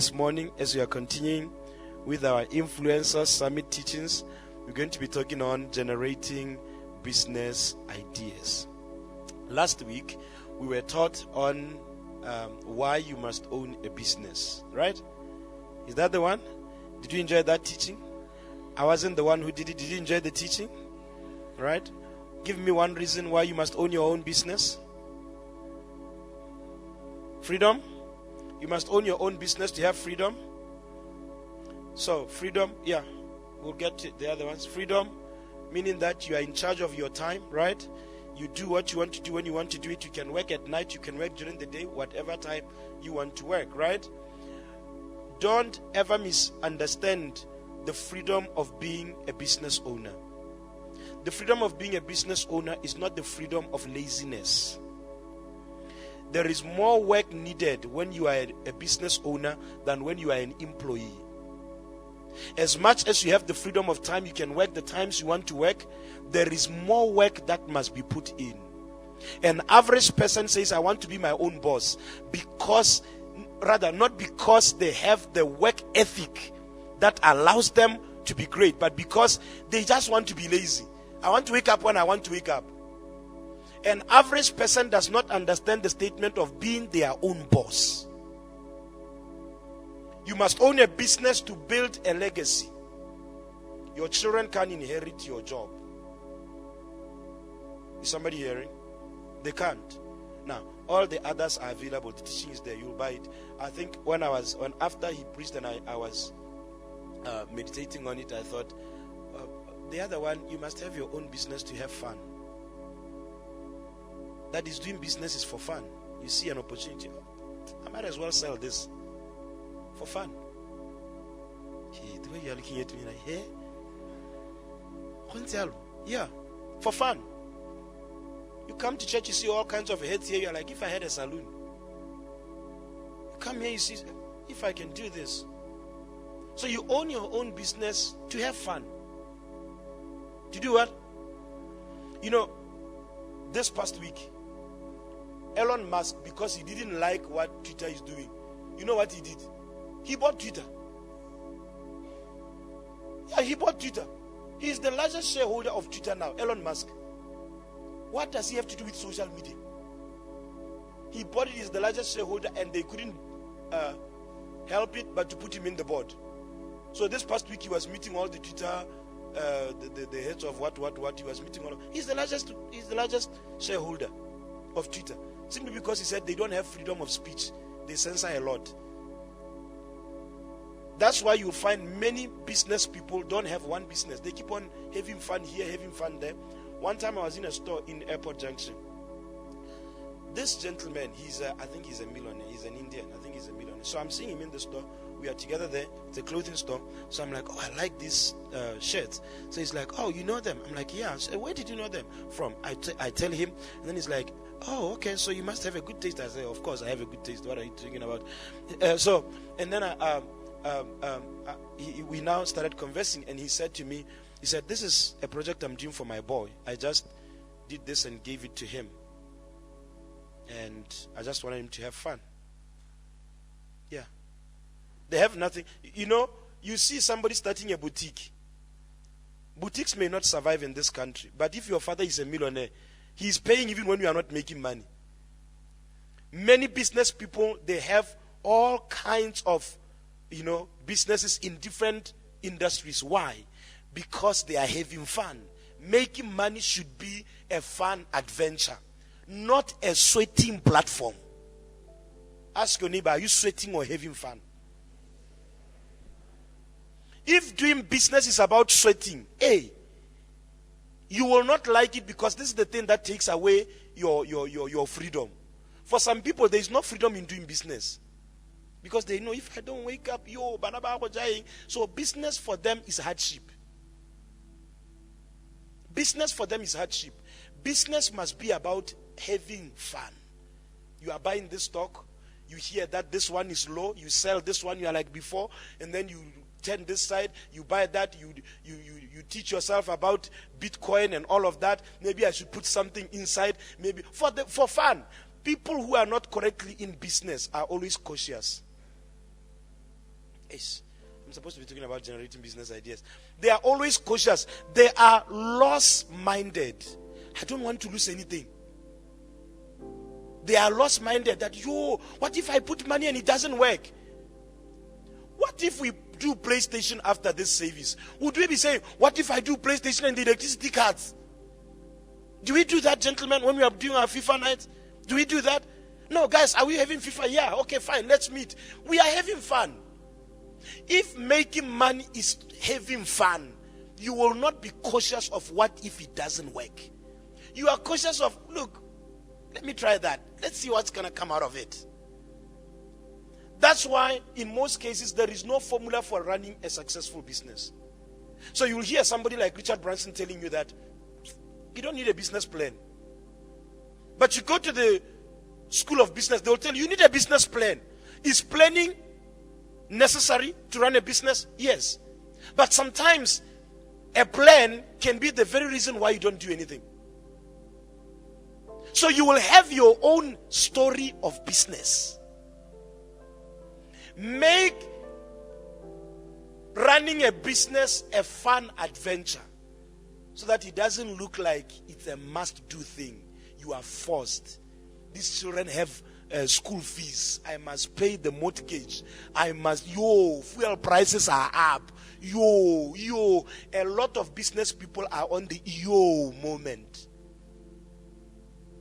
this morning, as we are continuing with our Influencers Summit teachings, we're going to be talking on generating business ideas. Last week, we were taught on why you must own a business, right? Is that the one? Did you enjoy that teaching? I wasn't the one who did it. Did you enjoy the teaching? Right? Give me one reason why you must own your own business. Freedom. You must own your own business to have freedom. So, freedom, yeah, we'll get to the other ones. Freedom, meaning that you are in charge of your time, right? You do what you want to do when you want to do it. You can work at night, you can work during the day, whatever time you want to work, right? Don't ever misunderstand the freedom of being a business owner. The freedom of being a business owner is not the freedom of laziness. There is more work needed when you are a business owner than when you are an employee. As much as you have the freedom of time, you can work the times you want to work, there is more work that must be put in. An average person says, I want to be my own boss, not because they have the work ethic that allows them to be great, but because they just want to be lazy. I want to wake up when I want to wake up. An average person does not understand the statement of being their own boss. You must own a business to build a legacy. Your children can inherit your job. Is somebody hearing? They can't. Now, all the others are available. The teaching is there. You'll buy it. I think after he preached and I was meditating on it, I thought, the other one, you must have your own business to have fun. That is, doing business is for fun. You see an opportunity. I might as well sell this for fun. The way you are looking at me like, hey? Yeah, for fun. You come to church, you see all kinds of heads here. You're like, if I had a saloon. You come here, you see, if I can do this. So you own your own business to have fun. To do what? You know, this past week, Elon Musk, because he didn't like what Twitter is doing, you know what he did? He bought Twitter. Yeah, he bought Twitter. He is the largest shareholder of Twitter now, Elon Musk. What does he have to do with social media? He bought it, he is the largest shareholder, and they couldn't help it but to put him in the board. So this past week he was meeting all the Twitter, the heads of what he was meeting all of. He's the largest shareholder of Twitter. Simply because he said they don't have freedom of speech. They censor a lot. That's why you'll find many business people don't have one business. They keep on having fun here, having fun there. One time I was in a store in Airport Junction. This gentleman, I think he's a millionaire. He's an Indian. I think he's a millionaire. So I'm seeing him in the store. We are together there. It's a clothing store. So I'm like, oh, I like these shirts. So he's like, oh, you know them? I'm like, yeah. So, where did you know them from? I tell him. And then he's like, oh, okay. So you must have a good taste. I say, of course, I have a good taste. What are you talking about? And then we now started conversing. And he said to me, he said, this is a project I'm doing for my boy. I just did this and gave it to him. And I just wanted him to have fun. Yeah. They have nothing. You know, you see somebody starting a boutique. Boutiques may not survive in this country. But if your father is a millionaire, he is paying even when you are not making money. Many business people, they have all kinds of, businesses in different industries. Why? Because they are having fun. Making money should be a fun adventure, not a sweating platform. Ask your neighbor, are you sweating or having fun? If doing business is about sweating, you will not like it, because this is the thing that takes away your freedom. For some people, there is no freedom in doing business. Because they know, if I don't wake up, so business for them is hardship. Business for them is hardship. Business must be about having fun. You are buying this stock, you hear that this one is low, you sell this one, you are like before, and then you turn this side, you buy that, you teach yourself about Bitcoin and all of that. Maybe I should put something inside, maybe for fun. People who are not correctly in business are always cautious. Yes. I'm supposed to be talking about generating business ideas. They are always cautious. They are loss-minded. I don't want to lose anything. They are loss-minded that, what if I put money and it doesn't work? What if we do PlayStation after this service? Would we be saying, what if I do PlayStation and the electricity cuts? Do we do that, gentlemen, when we are doing our FIFA nights? Do we do that? No, guys, are we having FIFA? Yeah, okay, fine, let's meet. We are having fun. If making money is having fun, you will not be cautious of what if it doesn't work. You are cautious of, look, let me try that. Let's see what's going to come out of it. That's why, in most cases, there is no formula for running a successful business. So you'll hear somebody like Richard Branson telling you that you don't need a business plan. But you go to the school of business, they'll tell you need a business plan. Is planning necessary to run a business? Yes. But sometimes a plan can be the very reason why you don't do anything. So you will have your own story of business. Make running a business a fun adventure so that it doesn't look like it's a must-do thing. You are forced. These children have school fees. I must pay the mortgage. I must, fuel prices are up. A lot of business people are on the moment.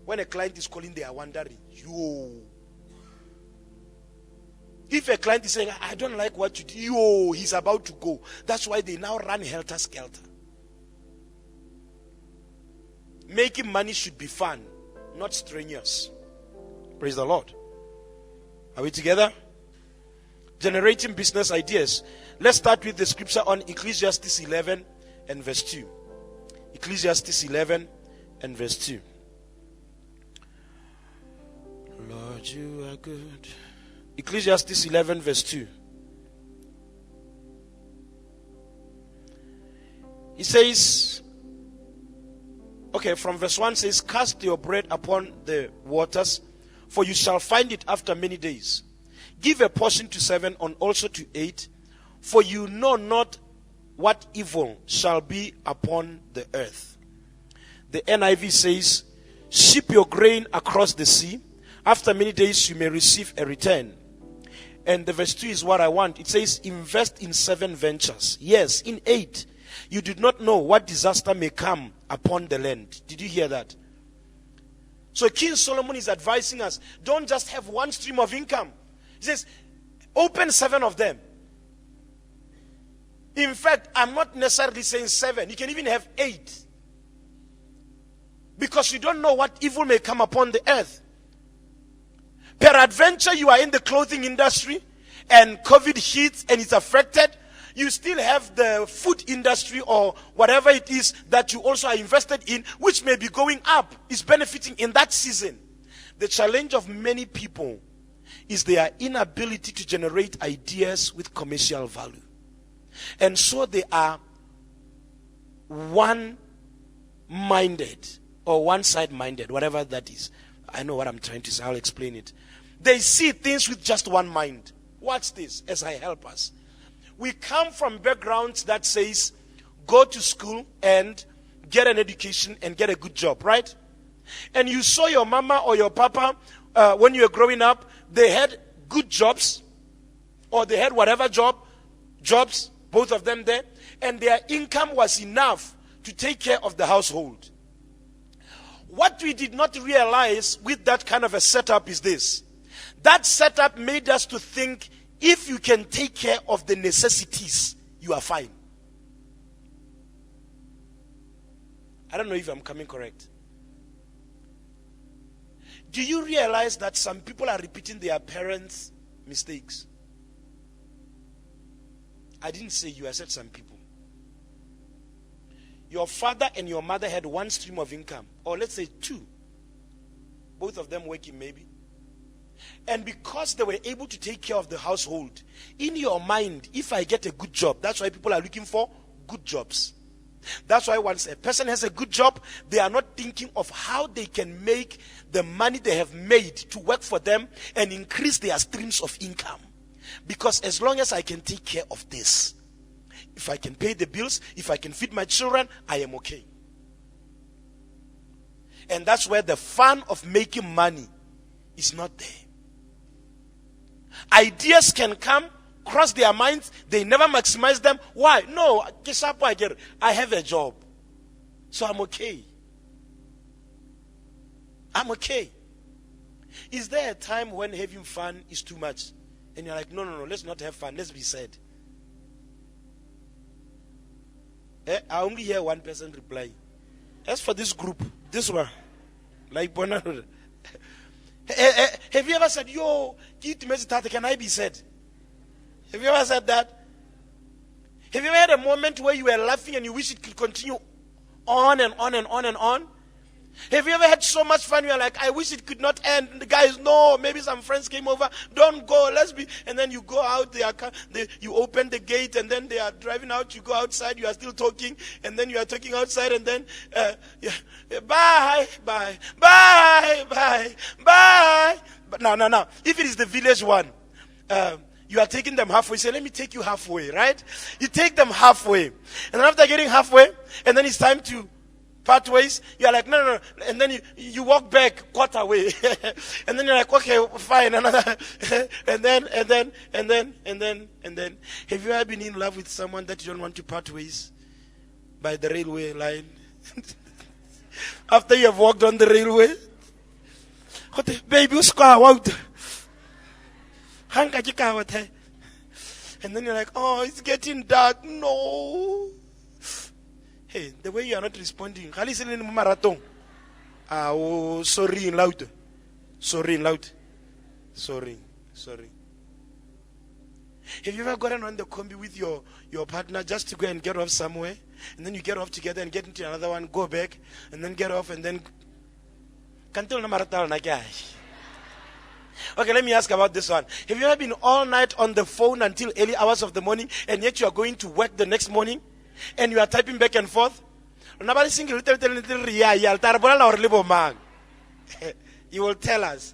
When a client is calling, they are wondering, If a client is saying, I don't like what you do, he's about to go. That's why they now run helter-skelter. Making money should be fun, not strenuous. Praise the Lord. Are we together? Generating business ideas. Let's start with the scripture on Ecclesiastes 11 and verse 2. Ecclesiastes 11 and verse 2. Lord, you are good. Ecclesiastes 11 verse 2. He says, from verse 1 says, cast your bread upon the waters, for you shall find it after many days. Give a portion to 7 and also to 8, for you know not what evil shall be upon the earth. The NIV says, ship your grain across the sea. After many days you may receive a return. And the verse 2 is what I want. It says, invest in 7 ventures. Yes, in 8. You did not know what disaster may come upon the land. Did you hear that? So King Solomon is advising us, don't just have one stream of income. He says, open 7 of them. In fact, I'm not necessarily saying 7. You can even have 8. Because you don't know what evil may come upon the earth. Peradventure, you are in the clothing industry and COVID hits and it's affected. You still have the food industry or whatever it is that you also are invested in, which may be going up, is benefiting in that season. The challenge of many people is their inability to generate ideas with commercial value. And so they are one-minded or one-side-minded, whatever that is. I know what I'm trying to say. I'll explain it. They see things with just one mind. Watch this as I help us. We come from backgrounds that says, go to school and get an education and get a good job, right? And you saw your mama or your papa, when you were growing up, they had good jobs, or they had whatever jobs, both of them there, and their income was enough to take care of the household. What we did not realize with that kind of a setup is this. That setup made us to think, if you can take care of the necessities, you are fine. I don't know if I'm coming correct. Do you realize that some people are repeating their parents' mistakes? I didn't say you, I said some people. Your father and your mother had one stream of income, or let's say 2. Both of them working maybe. And because they were able to take care of the household, in your mind, if I get a good job, that's why people are looking for good jobs. That's why once a person has a good job, they are not thinking of how they can make the money they have made to work for them and increase their streams of income. Because as long as I can take care of this, if I can pay the bills, if I can feed my children, I am okay. And that's where the fun of making money is not there. Ideas can come, cross their minds, they never maximize them. Why? No, I have a job, so I'm okay. I'm okay. Is there a time when having fun is too much? And you're like, no, let's not have fun, let's be sad. I only hear one person reply. As for this group, this one, like Bonaro. Have you ever said, yo, can I be sad? Have you ever said that? Have you ever had a moment where you were laughing and you wish it could continue on and on and on and on? Have you ever had so much fun, you're like, I wish it could not end? The guys, no, maybe some friends came over, don't go, let's be, and then you go out, you open the gate, and then they are driving out, you go outside, you are still talking, and then you are talking outside, and then, bye. But now, if it is the village one, you are taking them halfway, say, let me take you halfway, right? You take them halfway, and then after getting halfway, and then it's time to part ways, you are like, no, and then you walk back quarter way, and then you're like, okay, fine, another, and then, have you ever been in love with someone that you don't want to part ways by the railway line? After you have walked on the railway, baby, and then you're like, oh, it's getting dark, no. Hey, the way you are not responding. Oh, sorry, loud. Sorry. Have you ever gotten on the combi with your partner just to go and get off somewhere? And then you get off together and get into another one, go back, and then get off, and then... Okay, let me ask about this one. Have you ever been all night on the phone until early hours of the morning, and yet you are going to work the next morning? And you are typing back and forth? You will tell us.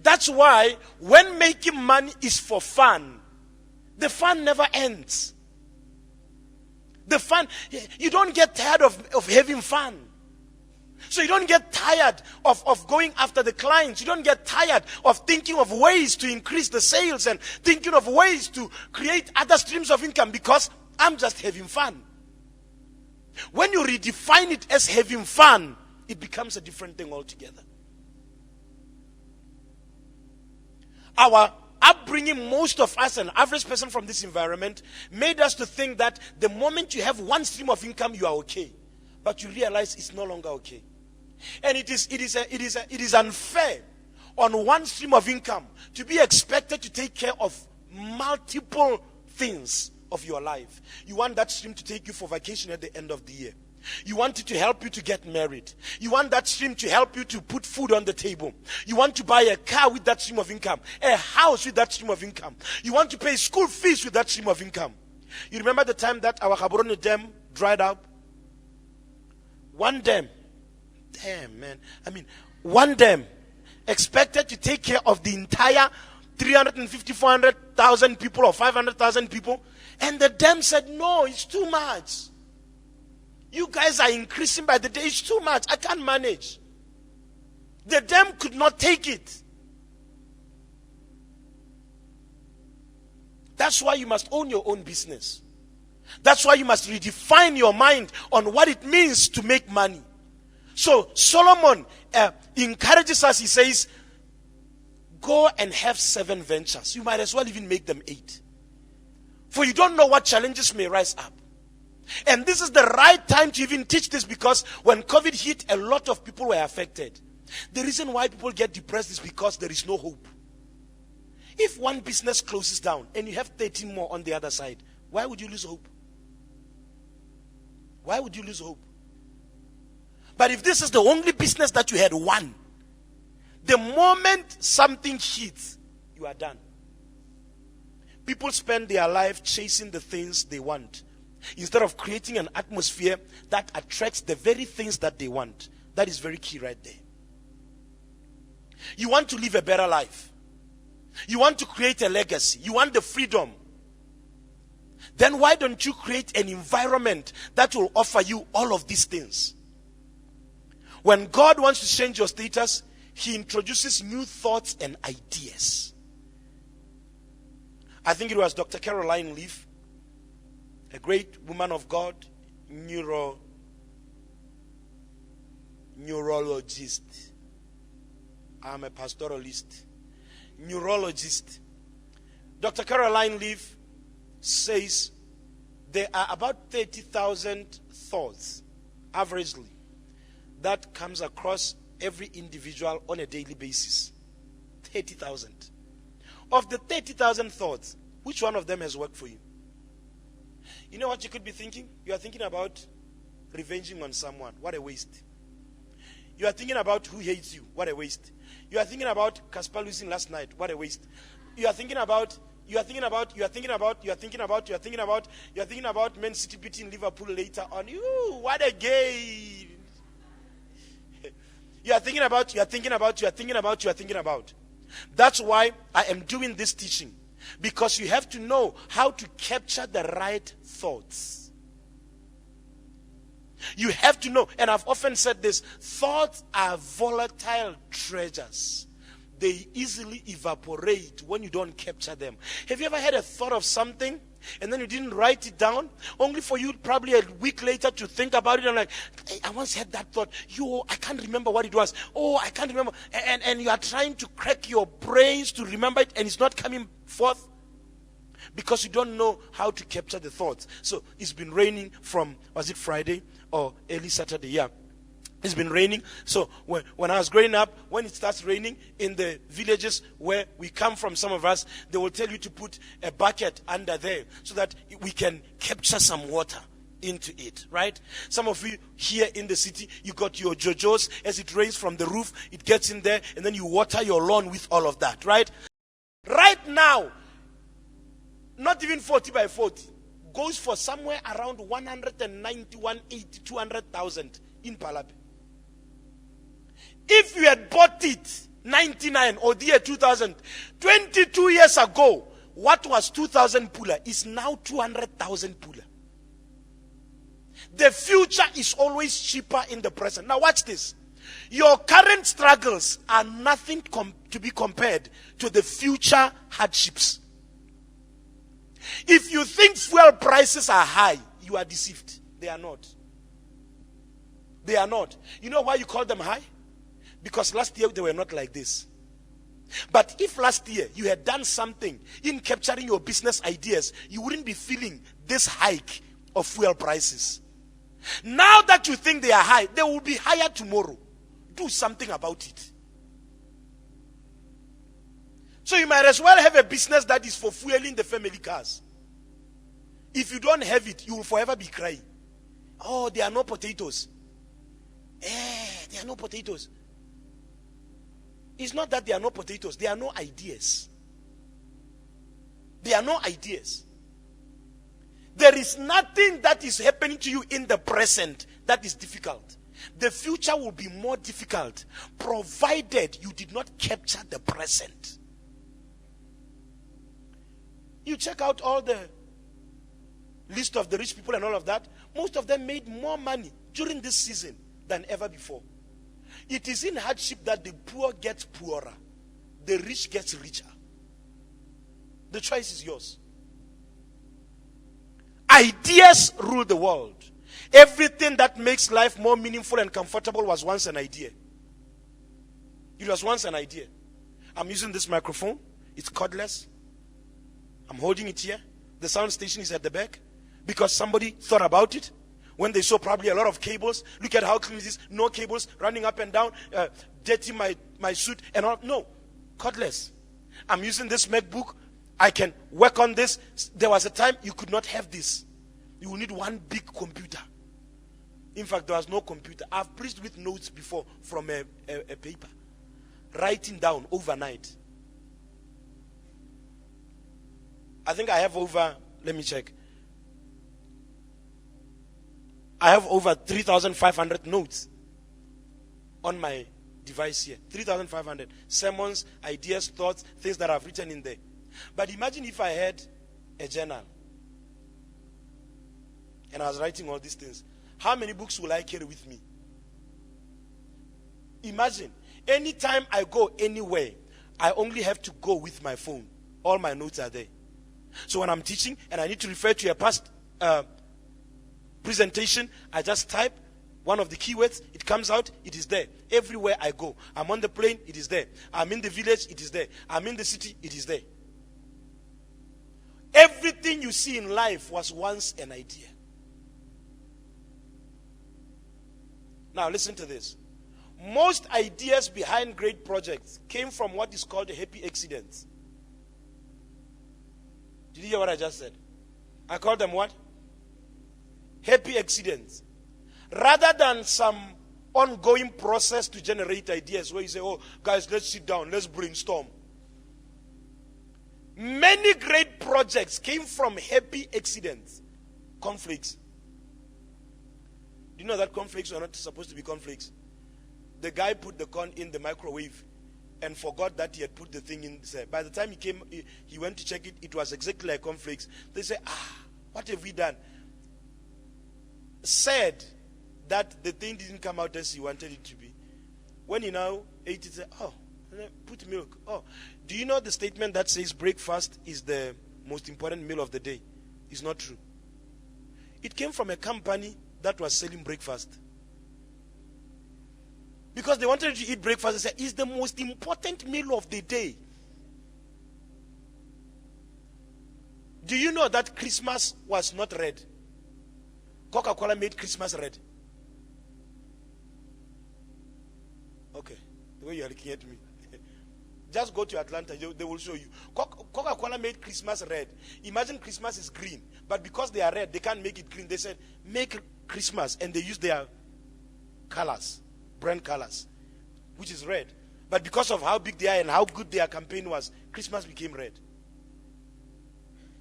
That's why when making money is for fun, the fun never ends. The fun, you don't get tired of having fun. So you don't get tired of going after the clients. You don't get tired of thinking of ways to increase the sales and thinking of ways to create other streams of income, because I'm just having fun. When you redefine it as having fun, it becomes a different thing altogether. Our upbringing, most of us, an average person from this environment, made us to think that the moment you have one stream of income, you are okay. But you realize it's no longer okay. And it is unfair on one stream of income to be expected to take care of multiple things of your life. You want that stream to take you for vacation at the end of the year. You want it to help you to get married. You want that stream to help you to put food on the table. You want to buy a car with that stream of income, a house with that stream of income. You want to pay school fees with that stream of income. You remember the time that our Gaborone Dam dried up? One dam. Damn, man. One dam expected to take care of the entire 350, 400,000 people or 500,000 people. And the dam said, no, it's too much. You guys are increasing by the day. It's too much. I can't manage. The dam could not take it. That's why you must own your own business. That's why you must redefine your mind on what it means to make money. So Solomon encourages us. He says, go and have 7 ventures. You might as well even make them 8. For you don't know what challenges may rise up. And this is the right time to even teach this, because when COVID hit, a lot of people were affected. The reason why people get depressed is because there is no hope. If one business closes down and you have 13 more on the other side, why would you lose hope? Why would you lose hope? But if this is the only business that you had one, the moment something hits, you are done. People spend their life chasing the things they want, instead of creating an atmosphere that attracts the very things that they want. That is very key right there. You want to live a better life. You want to create a legacy. You want the freedom. Then why don't you create an environment that will offer you all of these things? When God wants to change your status, He introduces new thoughts and ideas. I think it was Dr. Caroline Leaf, a great woman of God, neurologist. I'm a pastoralist. Neurologist. Dr. Caroline Leaf says there are about 30,000 thoughts, averagely, that comes across every individual on a daily basis. 30,000. Of the 30,000 thoughts, which one of them has worked for you? You know what you could be thinking? You are thinking about revenging on someone. What a waste. You are thinking about who hates you. What a waste. You are thinking about Kasper losing last night. What a waste. You are thinking about Man City beating Liverpool later on. What a game. You are thinking about. That's why I am doing this teaching. Because you have to know how to capture the right thoughts. You have to know, and I've often said this, thoughts are volatile treasures. They easily evaporate when you don't capture them. Have you ever had a thought of something and then you didn't write it down, only for you probably a week later to think about it and like, hey, I once had that thought. I can't remember what it was. I can't remember. And you are trying to crack your brains to remember it and it's not coming forth because you don't know how to capture the thoughts. So it's been raining from, was it Friday or early Saturday? Yeah. It's been raining. So when I was growing up, when it starts raining in the villages where we come from, some of us, they will tell you to put a bucket under there so that we can capture some water into it, right? Some of you here in the city, you got your JoJo's. As it rains from the roof, it gets in there and then you water your lawn with all of that, right? Right now, not even 40 by 40, goes for somewhere around 190, 180, 200,000 in Palape. If you had bought it 99 or the year 2000, 22 years ago, what was 2,000 pula is now 200,000 pula. The future is always cheaper in the present. Now watch this. Your current struggles are nothing to be compared to the future hardships. If you think fuel prices are high, you are deceived. They are not. They are not. You know why you call them high? Because last year they were not like this. But if last year you had done something in capturing your business ideas, you wouldn't be feeling this hike of fuel prices. Now that you think they are high, they will be higher tomorrow. Do something about it. So you might as well have a business that is for fueling the family cars. If you don't have it, you will forever be crying. Oh, there are no potatoes. There are no potatoes. It's not that there are no potatoes. There are no ideas. There are no ideas. There is nothing that is happening to you in the present that is difficult. The future will be more difficult provided you did not capture the present. You check out all the list of the rich people and all of that. Most of them made more money during this season than ever before. It is in hardship that the poor get poorer, the rich gets richer. The choice is yours. Ideas rule the world. Everything that makes life more meaningful and comfortable was once an idea. It was once an idea. I'm using this microphone. It's cordless. I'm holding it here. The sound station is at the back because somebody thought about it. When they saw probably a lot of cables, look at how clean it is, no cables running up and down, dirty my suit and all. No, cordless. I'm using this MacBook. I can work on this. There was a time you could not have this. You will need one big computer. In fact, there was no computer. I've preached with notes before from a paper. Writing down overnight. I think I have over, let me check. I have over 3,500 notes on my device here. 3,500 sermons, ideas, thoughts, things that I've written in there. But imagine if I had a journal and I was writing all these things. How many books will I carry with me? Imagine, anytime I go anywhere, I only have to go with my phone. All my notes are there. So when I'm teaching and I need to refer to a past presentation, I just type one of the keywords, it comes out, it is there. Everywhere I go. I'm on the plane, it is there. I'm in the village, it is there. I'm in the city, it is there. Everything you see in life was once an idea. Now listen to this. Most ideas behind great projects came from what is called happy accidents. Did you hear what I just said? I call them what? Happy accidents. Rather than some ongoing process to generate ideas where you say, oh, guys, let's sit down, let's brainstorm. Many great projects came from happy accidents. Conflicts. Do you know that cornflakes are not supposed to be cornflakes? The guy put the corn in the microwave and forgot that he had put the thing in. By the time he went to check it, it was exactly like cornflakes. They say, what have we done? Said that the thing didn't come out as he wanted it to be. When he now ate it, he said, put milk. Do you know the statement that says breakfast is the most important meal of the day? It's not true. It came from a company that was selling breakfast. Because they wanted to eat breakfast, they said, it's the most important meal of the day. Do you know that Christmas was not red? Coca-Cola made Christmas red. Okay, the way you are looking at me. Just go to Atlanta, they will show you. Coca-Cola made Christmas red. Imagine Christmas is green, but because they are red, they can't make it green. They said, make Christmas, and they use their colors, brand colors, which is red. But because of how big they are and how good their campaign was, Christmas became red.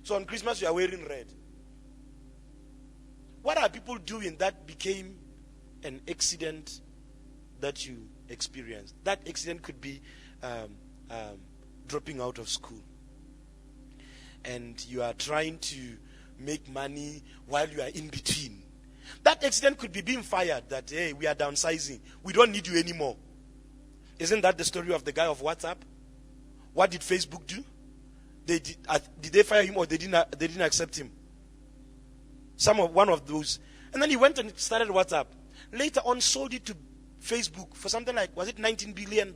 So on Christmas, you are wearing red. What are people doing that became an accident that you experienced? That accident could be dropping out of school. And you are trying to make money while you are in between. That accident could be being fired, that, hey, we are downsizing. We don't need you anymore. Isn't that the story of the guy of WhatsApp? What did Facebook do? Did they fire him or they didn't accept him? One of those. And then he went and started WhatsApp. Later on sold it to Facebook for something like, was it $19 billion?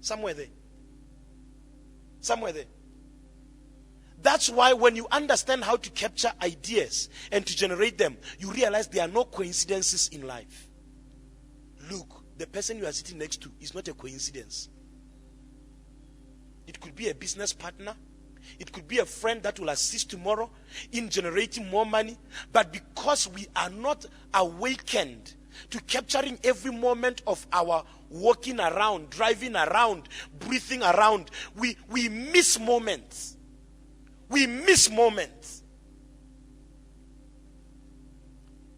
Somewhere there. That's why when you understand how to capture ideas and to generate them, you realize there are no coincidences in life. Look, the person you are sitting next to is not a coincidence. It could be a business partner. It could be a friend that will assist tomorrow in generating more money. But because we are not awakened to capturing every moment of our walking around, driving around, breathing around, we miss moments. We miss moments.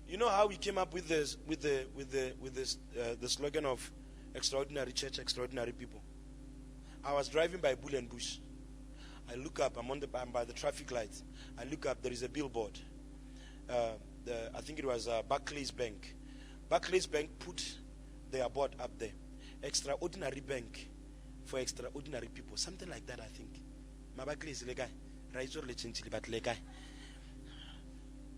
You know how we came up with this the slogan of extraordinary church, extraordinary people. I was driving by Bull and Bush. I look up, I'm by the traffic lights. I look up, there is a billboard. I think it was Barclays Bank. Barclays Bank put their board up there. Extraordinary bank for extraordinary people. Something like that, I think. My Barclays is guy.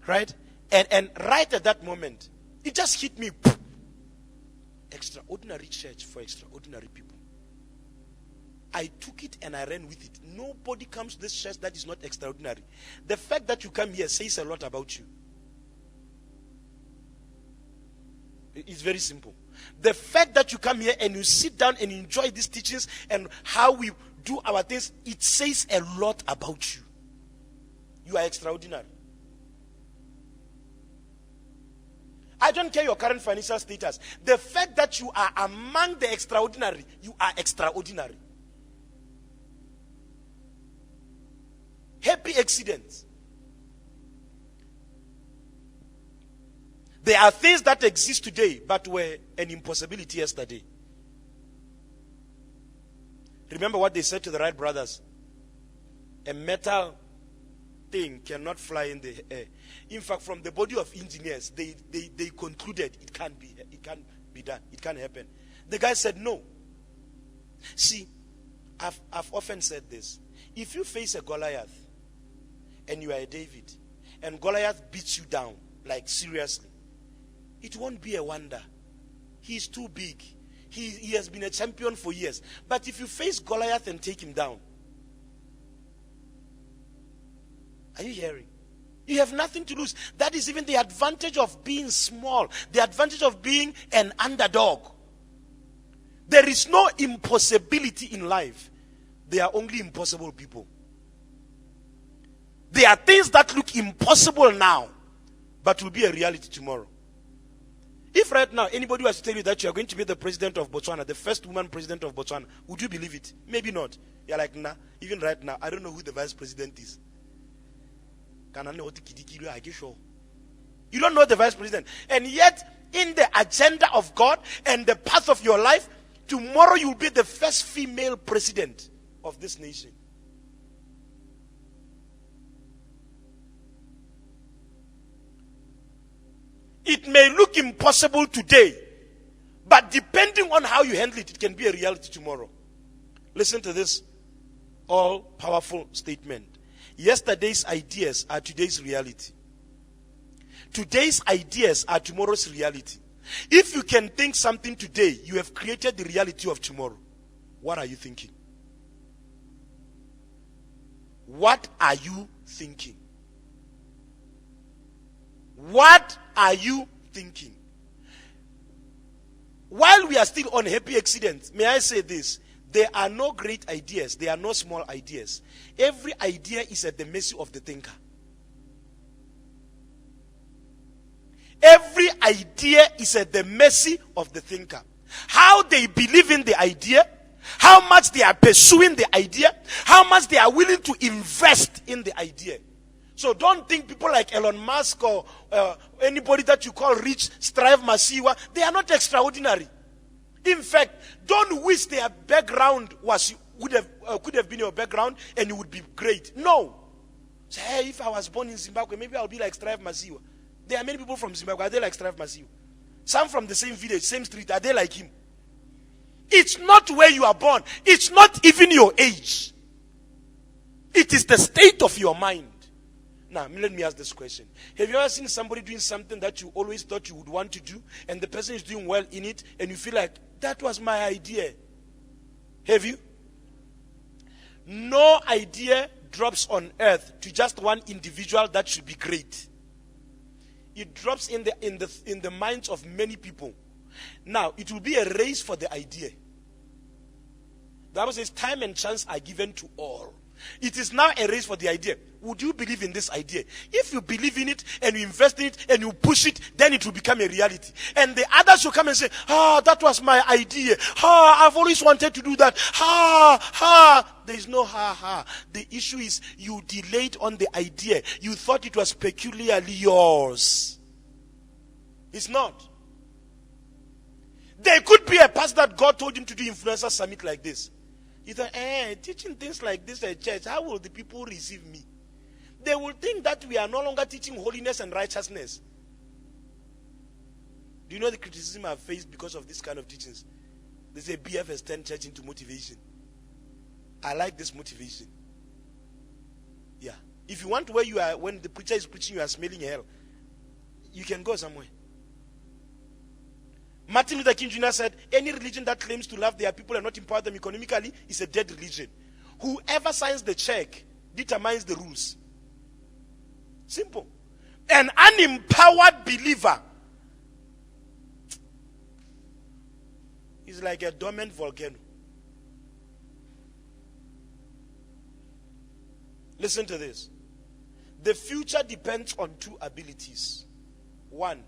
Right? And right at that moment, it just hit me. Extraordinary church for extraordinary people. I took it and I ran with it. Nobody comes to this church that is not extraordinary. The fact that you come here says a lot about you. It's very simple. The fact that you come here and you sit down and enjoy these teachings and how we do our things, it says a lot about you. You are extraordinary. I don't care your current financial status. The fact that you are among the extraordinary, you are extraordinary. Happy accidents. There are things that exist today but were an impossibility yesterday. Remember what they said to the Wright brothers? A metal thing cannot fly in the air. In fact, from the body of engineers, they concluded it can't be done. It can't happen. The guy said no. See, I've often said this. If you face a Goliath and you are a David and Goliath beats you down, like seriously, it won't be a wonder. He's too big. He has been a champion for years. But if you face Goliath and take him down, are you hearing? You have nothing to lose. That is even the advantage of being small, the advantage of being an underdog. There is no impossibility in life. There are only impossible people. There are things that look impossible now, but will be a reality tomorrow. If right now anybody was to tell you that you are going to be the president of Botswana, the first woman president of Botswana, would you believe it? Maybe not. You're like, nah, even right now, I don't know who the vice president is. You don't know the vice president. And yet, in the agenda of God and the path of your life, tomorrow you will be the first female president of this nation. It may look impossible today, but depending on how you handle it, it can be a reality tomorrow. Listen to this all-powerful statement. Yesterday's ideas are today's reality. Today's ideas are tomorrow's reality. If you can think something today, you have created the reality of tomorrow. What are you thinking? What are you thinking? What are you thinking? While we are still on happy accidents, may I say this? There are no great ideas. There are no small ideas. Every idea is at the mercy of the thinker. Every idea is at the mercy of the thinker. How they believe in the idea, how much they are pursuing the idea, how much they are willing to invest in the idea. So don't think people like Elon Musk or anybody that you call rich, Strive Masiwa, they are not extraordinary. In fact, don't wish their background could have been your background and you would be great. No. Say, hey, if I was born in Zimbabwe, maybe I'll be like Strive Masiwa. There are many people from Zimbabwe. Are they like Strive Masiwa? Some from the same village, same street. Are they like him? It's not where you are born. It's not even your age. It is the state of your mind. Now, let me ask this question. Have you ever seen somebody doing something that you always thought you would want to do, and the person is doing well in it, and you feel like, that was my idea? Have you? No idea drops on earth to just one individual that should be great. It drops in the minds of many people. Now, it will be a race for the idea. The Bible says time and chance are given to all. It is now a race for the idea. Would you believe in this idea? If you believe in it and you invest in it and you push it, then it will become a reality. And the others will come and say, that was my idea. I've always wanted to do that. There is no The issue is you delayed on the idea. You thought it was peculiarly yours. It's not. There could be a pastor that God told him to do influencer summit like this. He thought, teaching things like this at church, how will the people receive me? They will think that we are no longer teaching holiness and righteousness. Do you know the criticism I've faced because of this kind of teachings? They say BF has turned church into motivation. I like this motivation. Yeah. If you want where you are, when the preacher is preaching, you are smelling hell, you can go somewhere. Martin Luther King Jr. said, any religion that claims to love their people and not empower them economically is a dead religion. Whoever signs the check determines the rules. Simple. An unempowered believer is like a dormant volcano. Listen to this. The future depends on two abilities. One,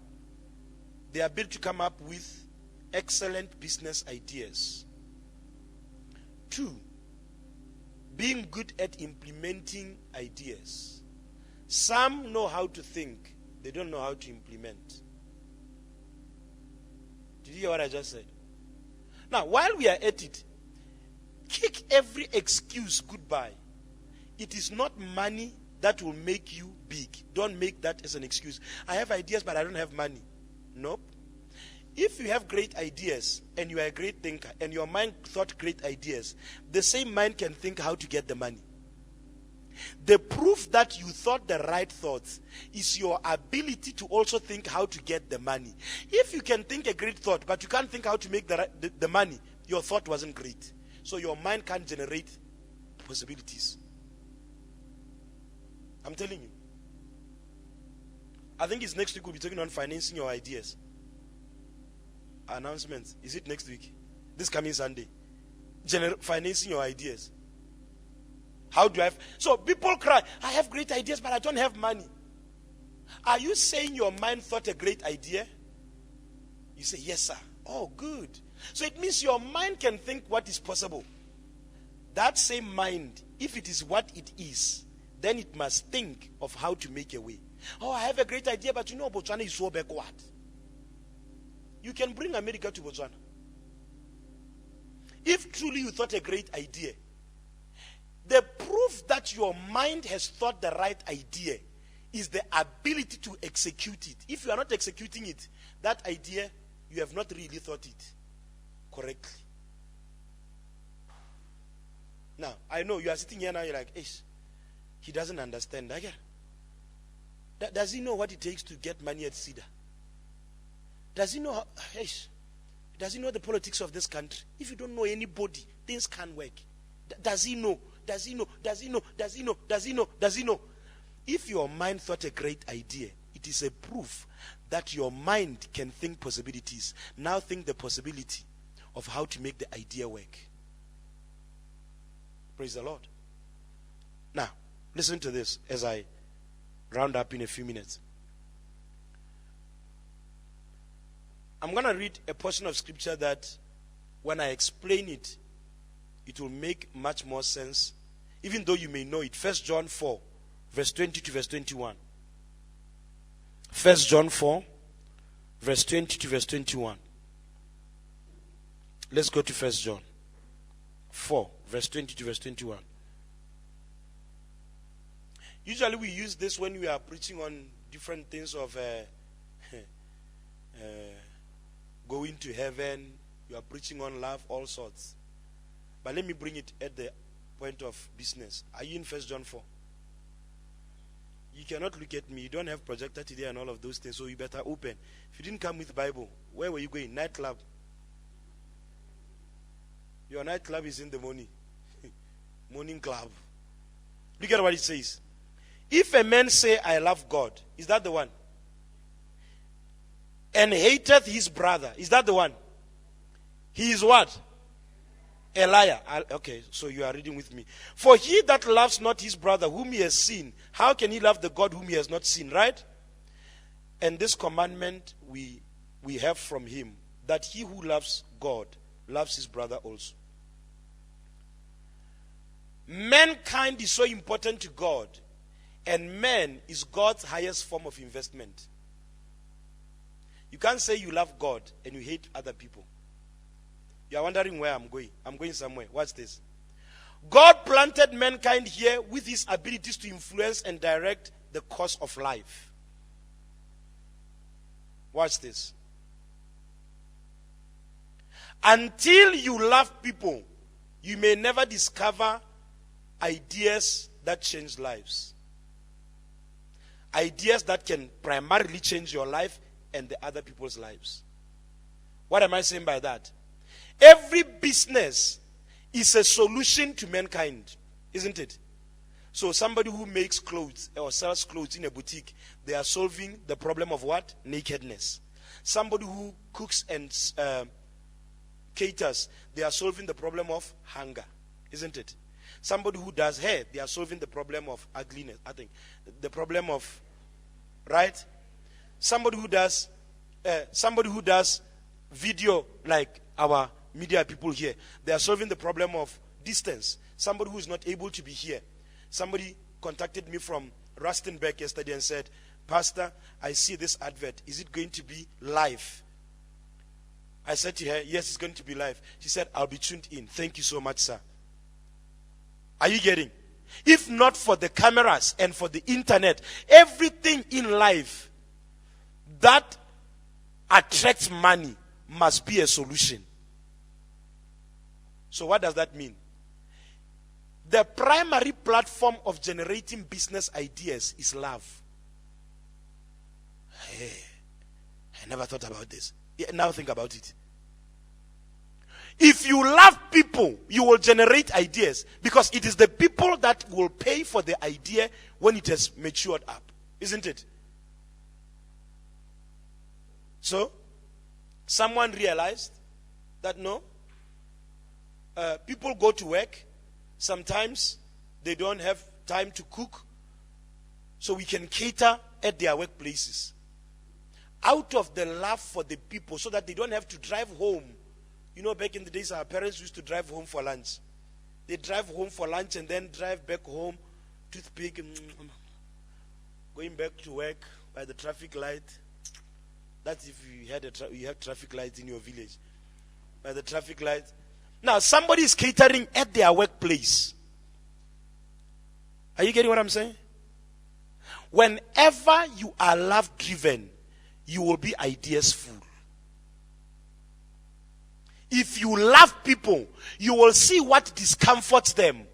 the ability to come up with excellent business ideas. Two, being good at implementing ideas. Some know how to think, they don't know how to implement. Did you hear what I just said? Now, while we are at it, kick every excuse goodbye. It is not money that will make you big. Don't make that as an excuse. I have ideas, but I don't have money. Nope. If you have great ideas and you are a great thinker and your mind thought great ideas, the same mind can think how to get the money. The proof that you thought the right thoughts is your ability to also think how to get the money. If you can think a great thought, but you can't think how to make the money, your thought wasn't great. So your mind can't generate possibilities. I'm telling you. I think it's next week we'll be talking on financing your ideas. Announcements. Is it next week? This coming Sunday. Financing your ideas. How do I have... So people cry, I have great ideas, but I don't have money. Are you saying your mind thought a great idea? You say, yes, sir. Oh, good. So it means your mind can think what is possible. That same mind, if it is what it is, then it must think of how to make a way. Oh, I have a great idea, but you know Botswana is so backward. You can bring America to Botswana. If truly you thought a great idea, the proof that your mind has thought the right idea is the ability to execute it. If you are not executing it, that idea, you have not really thought it correctly. Now, I know you are sitting here now, you're like, he doesn't understand. Does he know what it takes to get money at SIDA? Does he know does he know the politics of this country? If you don't know anybody, things can't work. Does he know? Does he know? Does he know? Does he know? Does he know? Does he know? If your mind thought a great idea, it is a proof that your mind can think possibilities. Now think the possibility of how to make the idea work. Praise the Lord. Now, listen to this as I round up in a few minutes. I'm going to read a portion of scripture that when I explain it, it will make much more sense, even though you may know it. 1 John 4, verse 20 to verse 21. 1 John 4, verse 20 to verse 21. Let's go to 1 John 4, verse 20 to verse 21. Usually we use this when we are preaching on different things of going to heaven. You are preaching on love, all sorts. But let me bring it at the point of business. Are you in 1 John 4? You cannot look at me. You don't have projector today and all of those things, so you better open. If you didn't come with the Bible, where were you going? Nightclub. Your nightclub is in the morning. Morning club. Look at what it says. If a man say, I love God, is that the one? And hateth his brother, is that the one? He is what? A liar. Okay, so you are reading with me. For he that loves not his brother whom he has seen, how can he love the God whom he has not seen, right? And this commandment we have from him, that he who loves God loves his brother also. Mankind is so important to God, and man is God's highest form of investment. You can't say you love God and you hate other people. You are wondering where I'm going. I'm going somewhere. Watch this. God planted mankind here with his abilities to influence and direct the course of life. Watch this. Until you love people, you may never discover ideas that change lives. Ideas that can primarily change your life and the other people's lives. What am I saying by that? Every business is a solution to mankind, isn't it? So somebody who makes clothes or sells clothes in a boutique, they are solving the problem of what? Nakedness. Somebody who cooks and caters, they are solving the problem of hunger, isn't it? Somebody who does hair, they are solving the problem of ugliness, I think. The problem of, right? Somebody who does video, like our media people here, they are solving the problem of distance. Somebody who is not able to be here. Somebody contacted me from Rustenburg yesterday and said, Pastor, I see this advert. Is it going to be live? I said to her, yes, it's going to be live. She said, I'll be tuned in. Thank you so much, sir. Are you getting? If not for the cameras and for the internet, everything in life that attracts money must be a solution. So what does that mean? The primary platform of generating business ideas is love. Hey, I never thought about this. Now think about it. If you love people, you will generate ideas, because it is the people that will pay for the idea when it has matured up. Isn't it? So, someone realized that no, people go to work. Sometimes they don't have time to cook, so we can cater at their workplaces. Out of the love for the people, so that they don't have to drive home. You know, back in the days, our parents used to drive home for lunch. They drive home for lunch and then drive back home, toothpick, going back to work by the traffic light. That's if you have traffic lights in your village. By the traffic light. Now, somebody is catering at their workplace. Are you getting what I'm saying? Whenever you are love-driven, you will be ideas-full. If you love people, you will see what discomforts them.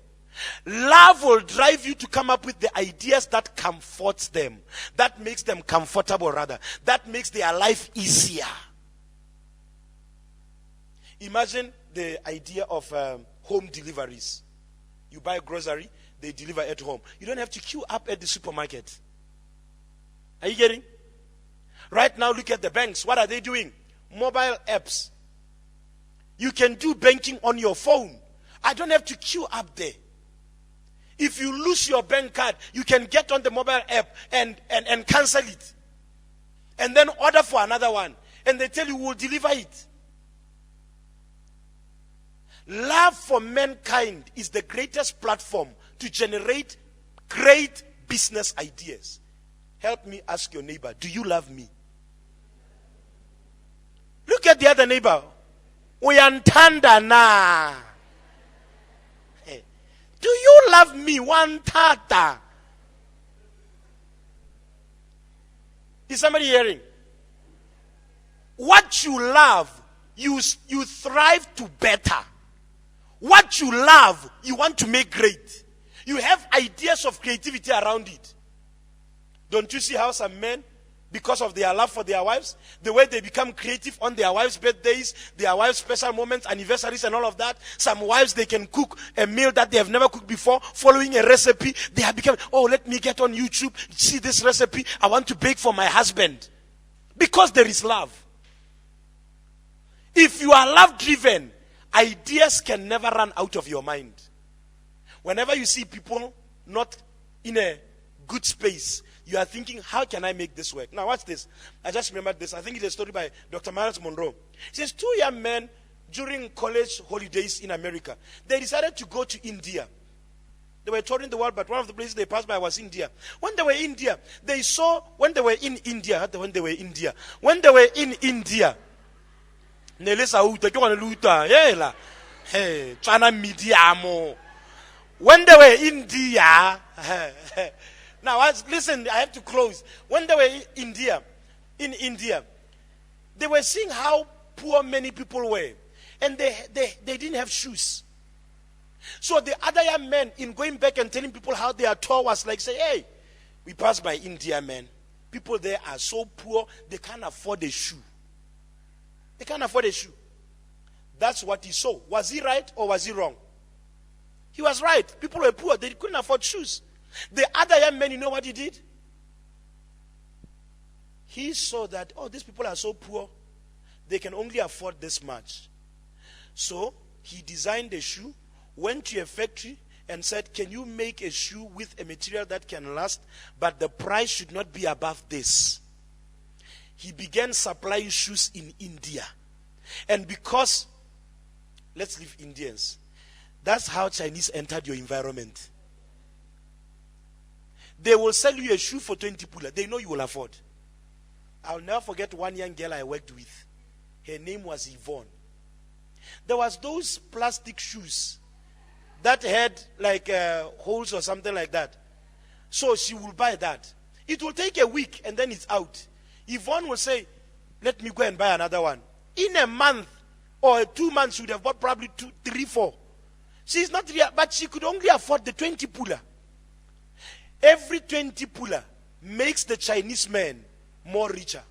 Love will drive you to come up with the ideas that comforts them. That makes them comfortable, rather. That makes their life easier. Imagine the idea of home deliveries. You buy grocery, they deliver at home. You don't have to queue up at the supermarket. Are you getting? Right now, look at the banks. What are they doing? Mobile apps. You can do banking on your phone. I don't have to queue up there. If you lose your bank card, you can get on the mobile app and cancel it. And then order for another one. And they tell you we'll deliver it. Love for mankind is the greatest platform to generate great business ideas. Help me ask your neighbor, do you love me? Look at the other neighbor. Uyantanda na. Hey. Do you love me? Wantata. Is somebody hearing? What you love, you thrive to better. What you love, you want to make great. You have ideas of creativity around it. Don't you see how some men, because of their love for their wives, the way they become creative on their wives' birthdays, their wives' special moments, anniversaries and all of that. Some wives, they can cook a meal that they have never cooked before, following a recipe. They have become, oh, let me get on YouTube, see this recipe. I want to bake for my husband. Because there is love. If you are love-driven, ideas can never run out of your mind. Whenever you see people not in a good space, you are thinking, how can I make this work? Now watch this. I just remembered this. I think it's a story by Dr. Miles Monroe. He says 2 young men during college holidays in America, they decided to go to India. They were touring the world, but one of the places they passed by was India. When they were in India, when they were in India, now, listen, I have to close. When they were in India, they were seeing how poor many people were. And they didn't have shoes. So the other young men, in going back and telling people how their tour was like, say, hey, we passed by India, man. People there are so poor, they can't afford a shoe. They can't afford a shoe. That's what he saw. Was he right or was he wrong? He was right. People were poor. They couldn't afford shoes. The other young man, you know what he did? He saw that, oh, these people are so poor. They can only afford this much. So he designed a shoe, went to a factory and said, can you make a shoe with a material that can last, but the price should not be above this? He began supplying shoes in India. And because, let's leave Indians, that's how Chinese entered your environment. They will sell you a shoe for 20 pula. They know you will afford. I'll never forget one young girl I worked with. Her name was Yvonne. There was those plastic shoes that had like holes or something like that. So she will buy that. It will take a week and then it's out. Yvonne will say, let me go and buy another one. In a month or 2 months, she would have bought probably 2, 3, 4. She's not real, but she could only afford the 20 puller. Every 20 puller makes the Chinese man more richer.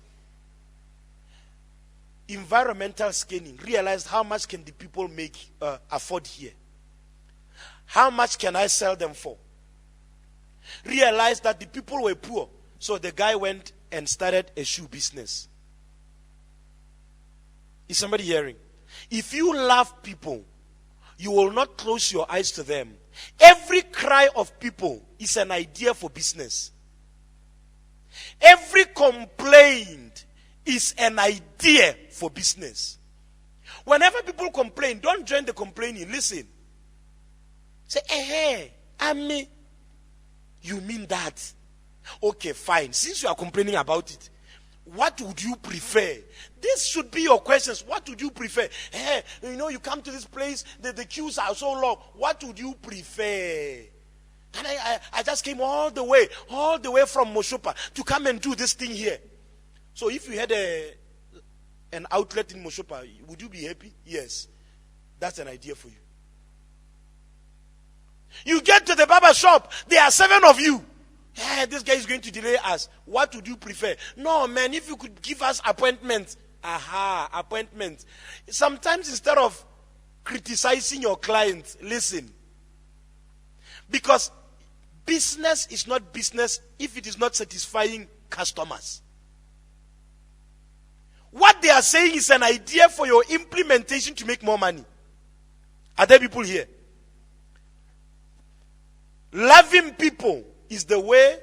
Environmental scanning realized how much can the people afford here. How much can I sell them for? Realized that the people were poor. So the guy went and started a shoe business. Is somebody hearing? If you love people, you will not close your eyes to them. Every cry of people is an idea for business. Every complaint is an idea for business. Whenever people complain, don't join the complaining. Listen. Say, hey, I'm me. You mean that? Okay, fine. Since you are complaining about it, what would you prefer? This should be your questions. What would you prefer? Hey, you come to this place, the queues are so long. What would you prefer? And I just came all the way from Moshopa to come and do this thing here. So if you had an outlet in Moshopa, would you be happy? Yes. That's an idea for you. You get to the barber shop, there are 7 of you. Hey, this guy is going to delay us. What would you prefer? No, man, if you could give us appointments. Aha, appointments. Sometimes instead of criticizing your clients, listen. Because business is not business if it is not satisfying customers. What they are saying is an idea for your implementation to make more money. Are there people here? Loving people is the way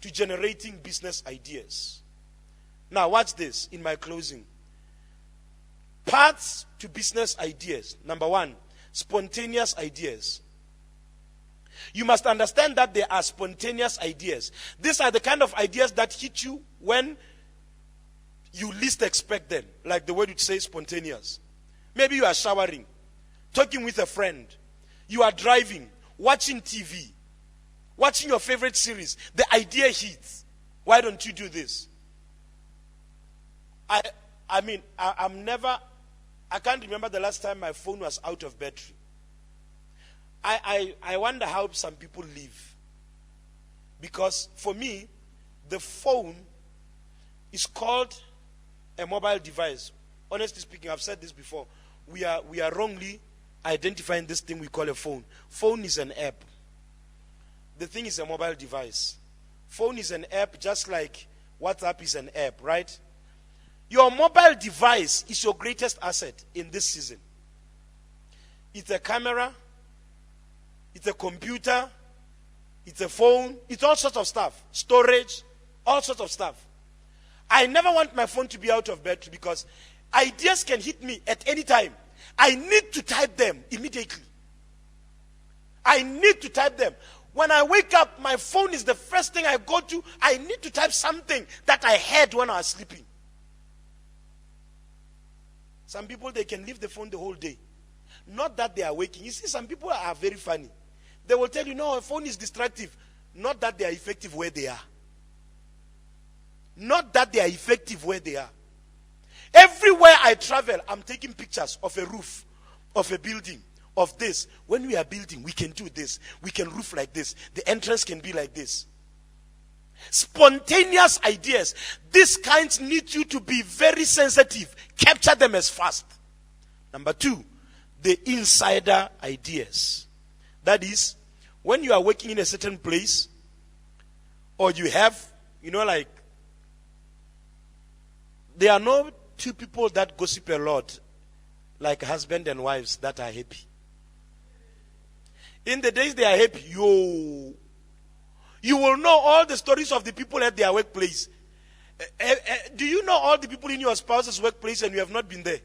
to generating business ideas. Now watch this in my closing. Paths to business ideas. Number 1, spontaneous ideas. You must understand that there are spontaneous ideas. These are the kind of ideas that hit you when you least expect them. Like the word would say, spontaneous. Maybe you are showering, talking with a friend. You are driving, watching TV, watching your favorite series. The idea hits. Why don't you do this? I can't remember the last time my phone was out of battery. I wonder how some people live. Because for me, the phone is called a mobile device. Honestly speaking, I've said this before. We are wrongly identifying this thing we call a phone. Phone is an app. The thing is a mobile device. Phone is an app just like WhatsApp is an app, right? Your mobile device is your greatest asset in this season. It's a camera, it's a computer, it's a phone, it's all sorts of stuff. Storage, all sorts of stuff. I never want my phone to be out of battery because ideas can hit me at any time. I need to type them immediately. I need to type them. When I wake up, my phone is the first thing I go to. I need to type something that I heard when I was sleeping. Some people, they can leave the phone the whole day. Not that they are waking. You see, some people are very funny. They will tell you, no, a phone is distractive. Not that they are effective where they are. Not that they are effective where they are. Everywhere I travel, I'm taking pictures of a roof, of a building, of this. When we are building, we can do this. We can roof like this. The entrance can be like this. Spontaneous ideas. These kinds need you to be very sensitive. Capture them as fast. Number 2, the insider ideas. That is, when you are working in a certain place, or you have, like, there are no 2 people that gossip a lot, like husband and wives that are happy. In the days they are happy, you will know all the stories of the people at their workplace. Do you know all the people in your spouse's workplace and you have not been there?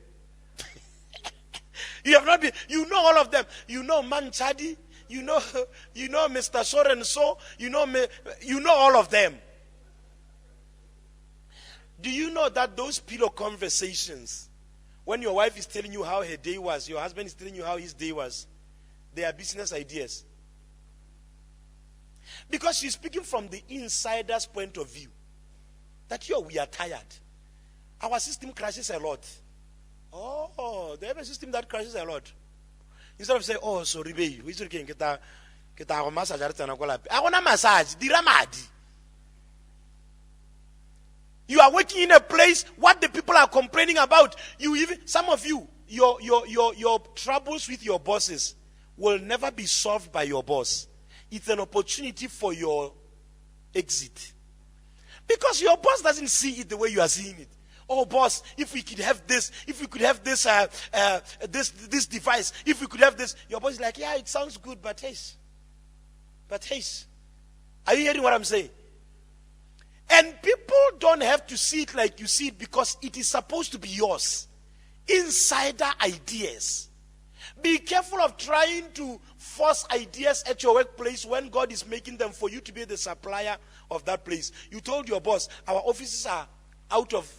You have not been. You know all of them. You know Manchadi. You know Mr. So and so. You know all of them. Do you know that those pillow conversations, when your wife is telling you how her day was, your husband is telling you how his day was, They are business ideas. Because she's speaking from the insider's point of view. That we are tired. Our system crashes a lot. Oh, they have a system that crashes a lot. Instead of saying, oh, sorry, baby, we should get a massage. I want a massage. You are working in a place, what the people are complaining about. Some of you, your troubles with your bosses will never be solved by your boss. It's an opportunity for your exit. Because your boss doesn't see it the way you are seeing it. Oh, boss, if we could have this, if we could have this, this device, if we could have this. Your boss is like, yeah, it sounds good, but hey. Are you hearing what I'm saying? And people don't have to see it like you see it because it is supposed to be yours. Insider ideas. Be careful of trying to force ideas at your workplace when God is making them for you to be the supplier of that place. You told your boss, our offices are out of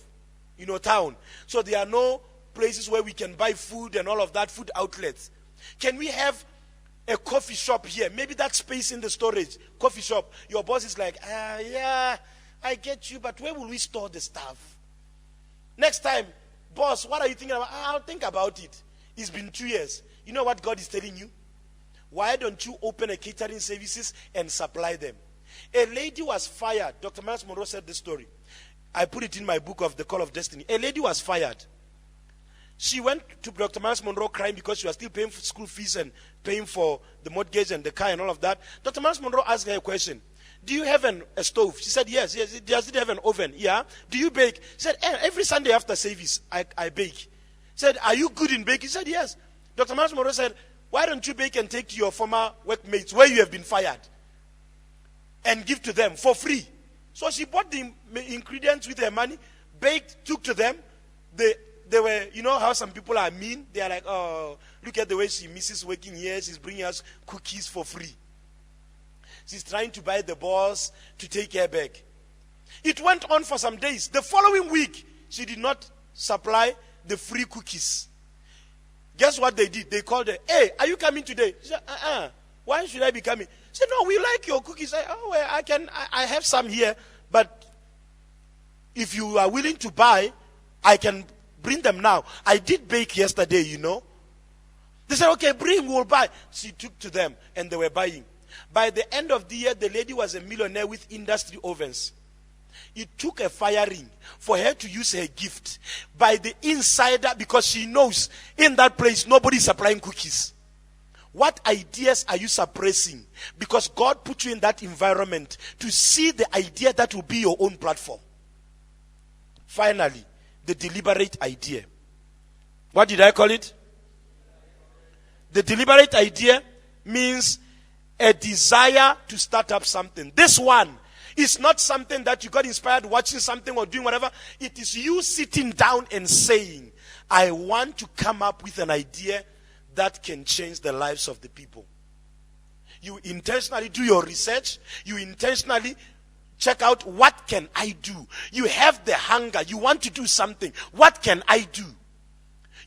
town. So there are no places where we can buy food and all of that, food outlets. Can we have a coffee shop here? Maybe that space in the storage, coffee shop. Your boss is like, yeah, I get you, but where will we store the stuff? Next time, boss, what are you thinking about? I'll think about it. It's been 2 years. You know what God is telling you? Why don't you open a catering services and supply them? A lady was fired. Dr. Myles Munroe said this story. I put it in my book of The Call of Destiny. A lady was fired. She went to Dr. Myles Munroe crying because she was still paying for school fees and paying for the mortgage and the car and all of that. Dr. Myles Munroe asked her a question. Do you have a stove? She said, yes. Does it have an oven? Yeah. Do you bake? She said, every Sunday after service, I bake. She said, are you good in baking? She said, yes. Dr. Myles Munroe said, why don't you bake and take to your former workmates where you have been fired and give to them for free? So she bought the ingredients with her money, baked, took to them. They were, you know how some people are mean? They are like, oh, look at the way she misses working here. She's bringing us cookies for free. She's trying to buy the boss to take her back. It went on for some days. The following week, she did not supply the free cookies. Guess what they did? They called her, hey, are you coming today? She said, why should I be coming? She said, no, we like your cookies. I have some here, but if you are willing to buy, I can bring them now. I did bake yesterday, They said, okay, bring, we'll buy. She took to them, and they were buying. By the end of the year, the lady was a millionaire with industry ovens. It took a fire ring for her to use her gift by the insider because she knows in that place nobody is supplying cookies. What ideas are you suppressing? Because God put you in that environment to see the idea that will be your own platform. Finally, the deliberate idea. What did I call it? The deliberate idea means a desire to start up something. This one is not something that you got inspired watching something or doing whatever. It is you sitting down and saying, I want to come up with an idea that can change the lives of the people. You intentionally do your research. You intentionally check out, what can I do? You have the hunger. You want to do something. What can I do?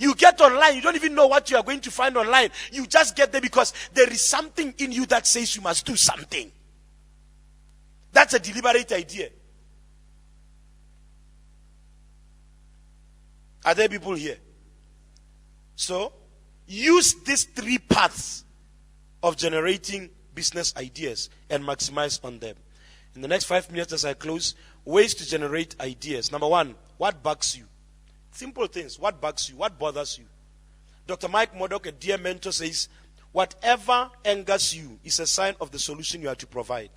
You get online, you don't even know what you are going to find online. You just get there because there is something in you that says you must do something. That's a deliberate idea. Are there people here? So, use these 3 paths of generating business ideas and maximize on them. In the next 5 minutes as I close, ways to generate ideas. Number 1, what bugs you? Simple things. What bugs you? What bothers you? Dr. Mike Murdock, a dear mentor, says, whatever angers you is a sign of the solution you are to provide.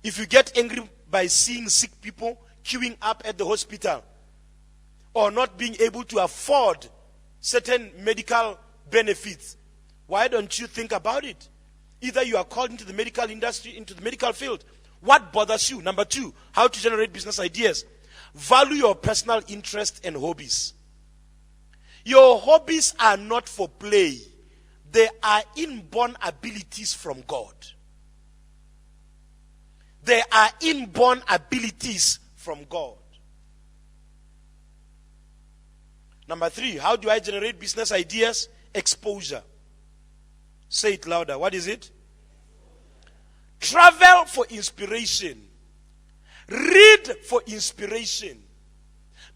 If you get angry by seeing sick people queuing up at the hospital or not being able to afford certain medical benefits, why don't you think about it? Either you are called into the medical industry, into the medical field. What bothers you? Number 2, how to generate business ideas. Value your personal interests and hobbies. Your hobbies are not for play. They are inborn abilities from God. They are inborn abilities from God. Number 3, how do I generate business ideas? Exposure. Say it louder. What is it? Travel for inspiration. Read for inspiration.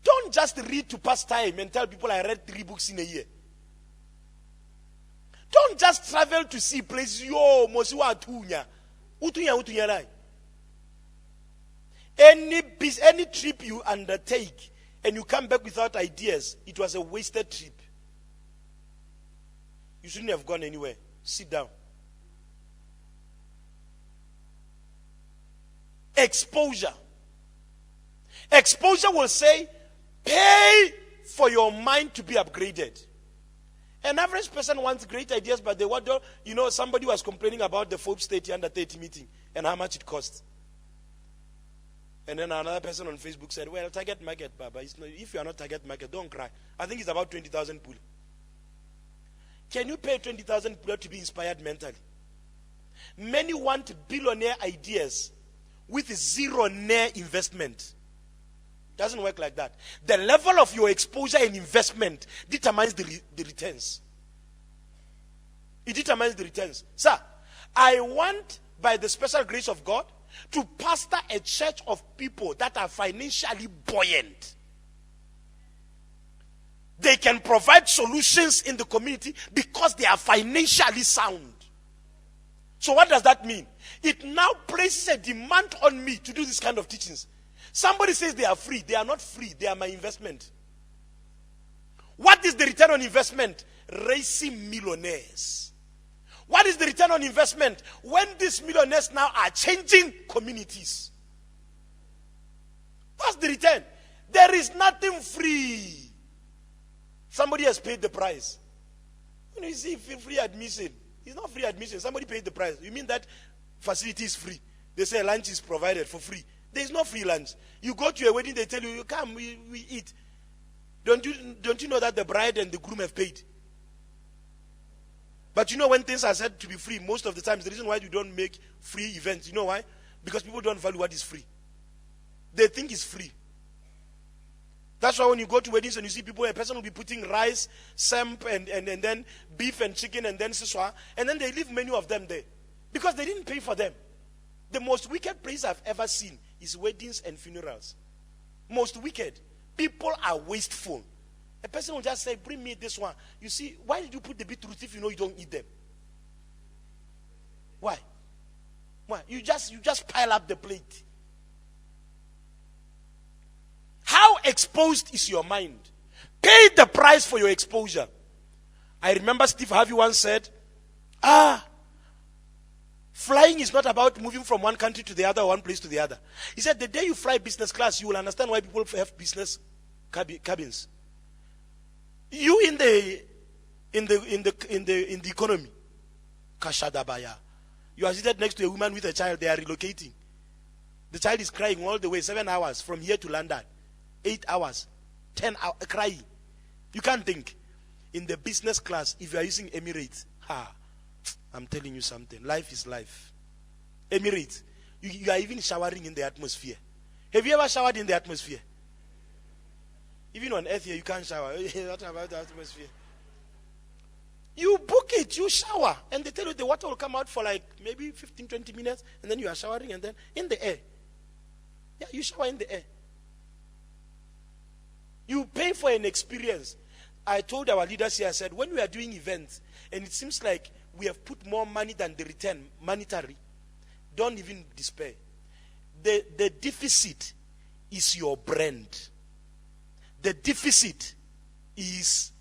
Don't just read to pass time and tell people I read 3 books in a year. Don't just travel to see places. Yo, mosiwa atunya. Utunya rai. Any trip you undertake and you come back without ideas, it was a wasted trip. You shouldn't have gone anywhere. Sit down. Exposure. Exposure will say, pay for your mind to be upgraded. An average person wants great ideas, but they want, somebody was complaining about the Forbes 30 under 30 meeting and how much it costs. And then another person on Facebook said, well, target market, Baba. If you are not target market, don't cry. I think it's about 20,000 pool. Can you pay 20,000 pool to be inspired mentally? Many want billionaire ideas with zero-naire investment. Doesn't work like that. The level of your exposure and investment determines the returns. It determines the returns. Sir, I want, by the special grace of God, to pastor a church of people that are financially buoyant. They can provide solutions in the community because they are financially sound. So what does that mean? It now places a demand on me to do this kind of teachings. Somebody says they are free. They are not free. They are my investment. What is the return on investment? Raising millionaires. What is the return on investment? When these millionaires now are changing communities. What's the return? There is nothing free. Somebody has paid the price. You see, free admission. It's not free admission. Somebody paid the price. You mean that facility is free? They say lunch is provided for free. There is no free lunch. You go to a wedding, they tell you, you come, we eat. Don't you know that the bride and the groom have paid? But you know when things are said to be free, most of the times the reason why you don't make free events, you know why? Because people don't value what is free. They think it's free. That's why when you go to weddings and you see people, a person will be putting rice, samp, and then beef and chicken and then siswa, and then they leave many of them there. Because they didn't pay for them. The most wicked place I've ever seen is weddings and funerals. Most wicked. People are wasteful. A person will just say, bring me this one. You see, why did you put the beetroot if you know you don't eat them? Why? Why? You just pile up the plate. How exposed is your mind? Pay the price for your exposure. I remember Steve Harvey once said, flying is not about moving from one country to the other or one place to the other. He said, the day you fly business class, you will understand why people have business cabins. You in the economy, Kashadabaya. You are seated next to a woman with a child. They are relocating. The child is crying all the way 7 hours from here to London. 8 hours, 10 hours, crying. You can't think. In the business class, if you are using Emirates, I'm telling you something. Life is life. Emirates, you are even showering in the atmosphere. Have you ever showered in the atmosphere? Even on earth here, you can't shower. What about the atmosphere? You book it, you shower, and they tell you the water will come out for like maybe 15, 20 minutes, and then you are showering, and then in the air. Yeah, you shower in the air. You pay for an experience. I told our leaders here, I said, when we are doing events, and it seems like we have put more money than the return, monetary, don't even despair. The deficit is your brand. The deficit is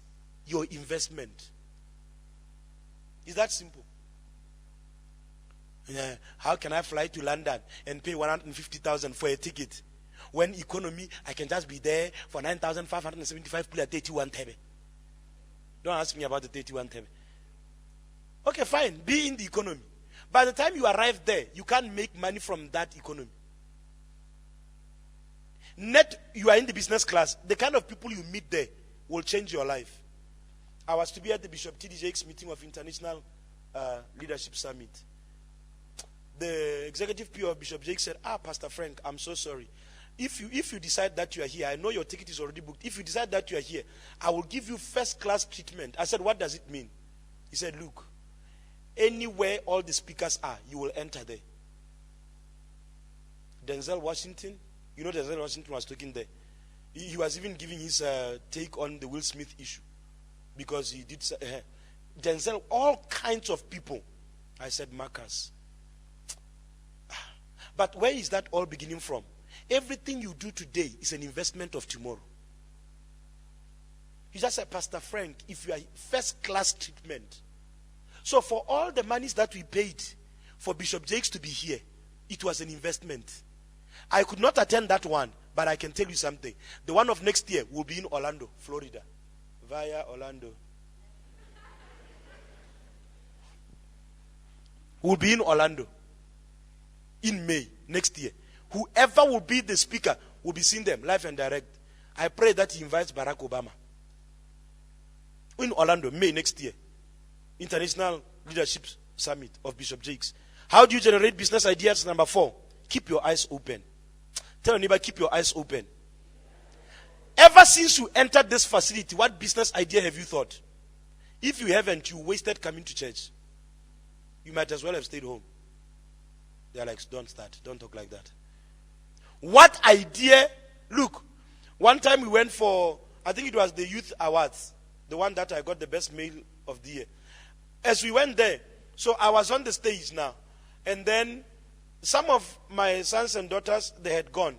your investment. Is that simple? Yeah. How can I fly to London and pay 150,000 for a ticket? When economy, I can just be there for 9,575 plus 31 tebe. Don't ask me about the 31 tebe. Okay, fine. Be in the economy. By the time you arrive there, you can't make money from that economy. Net, you are in the business class. The kind of people you meet there will change your life. I was to be at the Bishop T.D. Jakes meeting of International Leadership Summit. The executive PO of Bishop Jakes said, Pastor Frank, I'm so sorry. If you decide that you are here, I know your ticket is already booked. If you decide that you are here, I will give you first class treatment. I said, what does it mean? He said, look, Anywhere all the speakers are, you will enter there. Denzel Washington, you know Denzel Washington was talking there. He was even giving his take on the Will Smith issue. Because he did, Denzel, all kinds of people. I said, Marcus. But where is that all beginning from? Everything you do today is an investment of tomorrow. He just said, Pastor Frank, if you are first class treatment. So for all the monies that we paid for Bishop Jakes to be here, it was an investment. I could not attend that one, but I can tell you something. The one of next year will be in Orlando, Florida. Via Orlando. Will be in Orlando in May next year. Whoever will be the speaker will be seeing them live and direct. I pray that he invites Barack Obama. In Orlando, May next year. International Leadership Summit of Bishop Jakes. How do you generate business ideas? Number 4, keep your eyes open. Tell your neighbor, keep your eyes open. Ever since you entered this facility, what business idea have you thought? If you haven't, you wasted coming to church. You might as well have stayed home. They're like, don't start. Don't talk like that. What idea? Look, one time we went for, I think it was the Youth Awards. The one that I got the best male of the year. As we went there, so I was on the stage now. And then some of my sons and daughters, they had gone.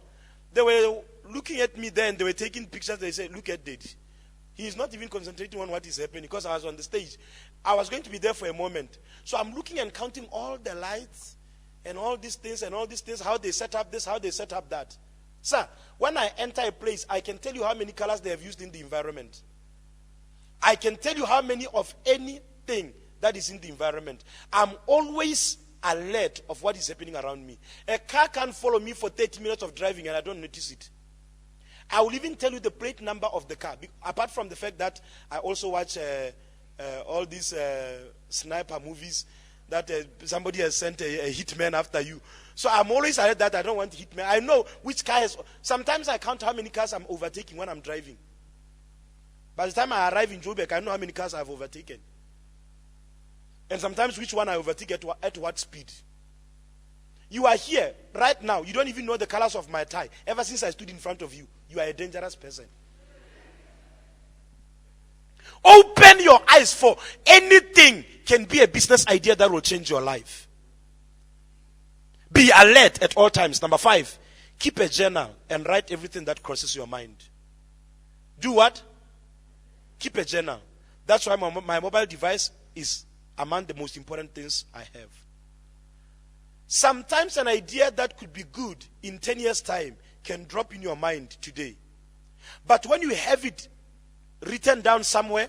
They were looking at me there and they were taking pictures. They said, look at Daddy. He is not even concentrating on what is happening because I was on the stage. I was going to be there for a moment. So I'm looking and counting all the lights and all these things, how they set up this, how they set up that. Sir, when I enter a place, I can tell you how many colors they have used in the environment. I can tell you how many of anything that is in the environment. I'm always alert of what is happening around me. A car can't follow me for 30 minutes of driving and I don't notice it. I will even tell you the plate number of the car. Apart from the fact that I also watch all these sniper movies that somebody has sent a hitman after you. So I'm always alert that I don't want hitman. I know which car is. Sometimes I count how many cars I'm overtaking when I'm driving. By the time I arrive in Joburg, I know how many cars I've overtaken. And sometimes which one I overtake at what speed. You are here right now. You don't even know the colors of my tie. Ever since I stood in front of you, you are a dangerous person. Open your eyes for anything can be a business idea that will change your life. Be alert at all times. Number 5, keep a journal and write everything that crosses your mind. Do what? Keep a journal. That's why my mobile device is among the most important things I have. Sometimes an idea that could be good in 10 years' time can drop in your mind today. But when you have it written down somewhere,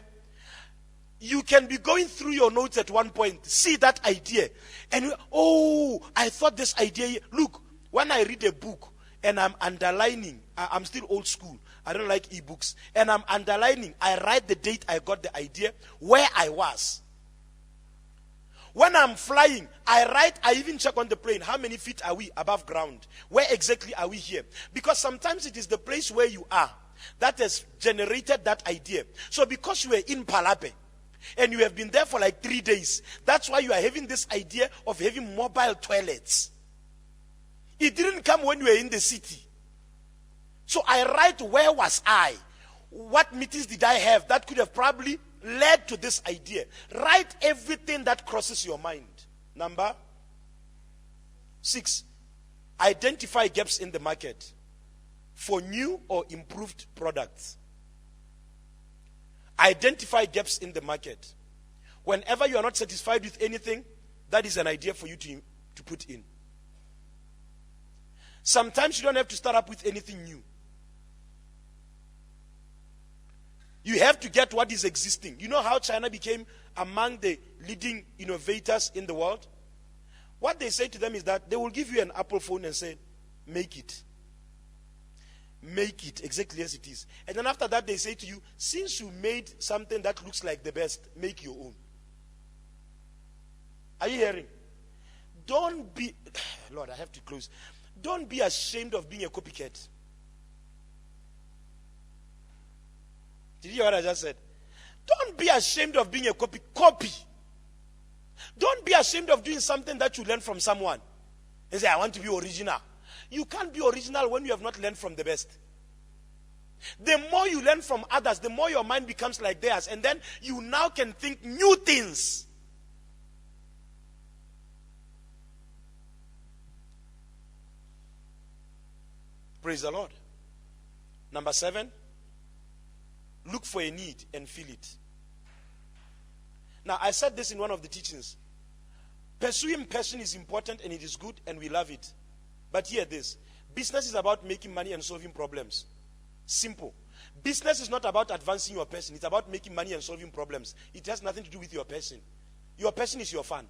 you can be going through your notes at one point, see that idea, and I thought this idea. Look, when I read a book and I'm underlining, I'm still old school. I don't like ebooks. And I'm underlining, I write the date I got the idea, where I was. When I'm flying, I even check on the plane, how many feet are we above ground? Where exactly are we here? Because sometimes it is the place where you are that has generated that idea. So because you were in Palape, and you have been there for like 3 days, that's why you are having this idea of having mobile toilets. It didn't come when you were in the city. So I write, where was I? What meetings did I have that could have probably led to this idea? Write everything that crosses your mind. Number 6, identify gaps in the market for new or improved products. Identify gaps in the market. Whenever you are not satisfied with anything, that is an idea for you to put in. Sometimes you don't have to start up with anything new. You have to get what is existing. You know how China became among the leading innovators in the world? What they say to them is that they will give you an Apple phone and say, make it. Make it exactly as it is. And then after that they say to you, since you made something that looks like the best, make your own. Are you hearing? Don't be, Lord, I have to close. Don't be ashamed of being a copycat. Did you hear what I just said? Don't be ashamed of being a copy. Don't be ashamed of doing something that you learn from someone. And say, I want to be original. You can't be original when you have not learned from the best. The more you learn from others, the more your mind becomes like theirs. And then you now can think new things. Praise the Lord. Number 7, look for a need and feel it. Now, I said this in one of the teachings. Pursuing passion is important and it is good and we love it. But hear this. Business is about making money and solving problems. Simple. Business is not about advancing your passion. It's about making money and solving problems. It has nothing to do with your passion. Your passion is your fun.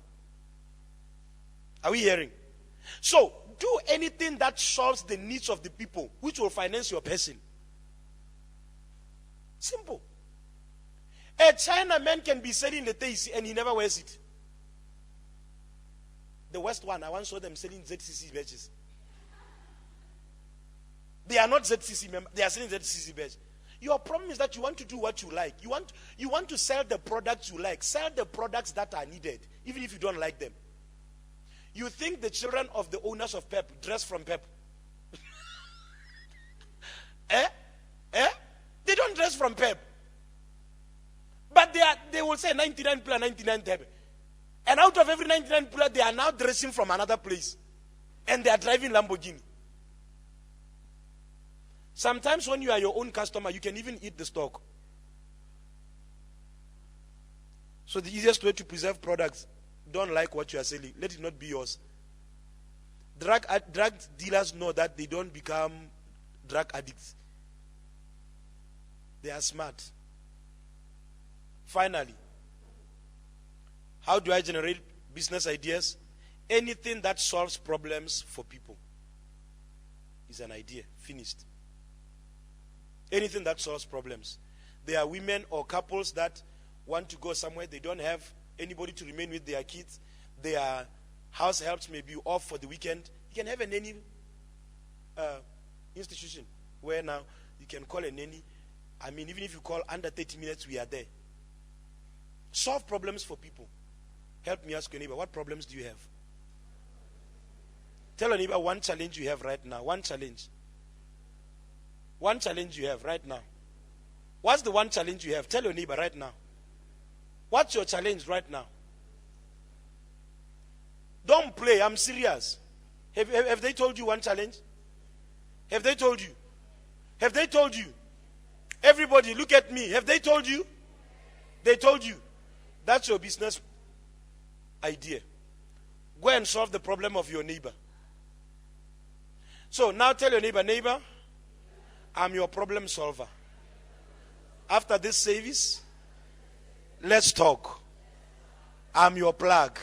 Are we hearing? So, do anything that solves the needs of the people, which will finance your passion. Simple. A Chinaman can be selling the Taisi and he never wears it. The West one, I once saw them selling ZCC badges. They are not ZCC members, they are selling ZCC badges. Your problem is that you want to do what you like. You want to sell the products you like. Sell the products that are needed, even if you don't like them. You think the children of the owners of Pep dress from Pep? They don't dress from Pep. But they will say 99 plus 99 Pep. And out of every 99 plus, they are now dressing from another place. And they are driving Lamborghini. Sometimes when you are your own customer, you can even eat the stock. So the easiest way to preserve products, don't like what you are selling. Let it not be yours. Drug dealers know that they don't become drug addicts. They are smart. Finally, how do I generate business ideas? Anything that solves problems for people is an idea. Finished. Anything that solves problems. There are women or couples that want to go somewhere. They don't have anybody to remain with their kids. Their house helps may be off for the weekend. You can have a nanny institution where now you can call a nanny. I mean, even if you call under 30 minutes, we are there. Solve problems for people. Help me ask your neighbor, what problems do you have? Tell your neighbor one challenge you have right now. One challenge. One challenge you have right now. What's the one challenge you have? Tell your neighbor right now. What's your challenge right now? Don't play. I'm serious. Have they told you one challenge? Have they told you? Have they told you? Everybody, look at me. Have they told you? They told you. That's your business idea. Go and solve the problem of your neighbor. So now tell your neighbor, I'm your problem solver. After this service, let's talk. I'm your plug.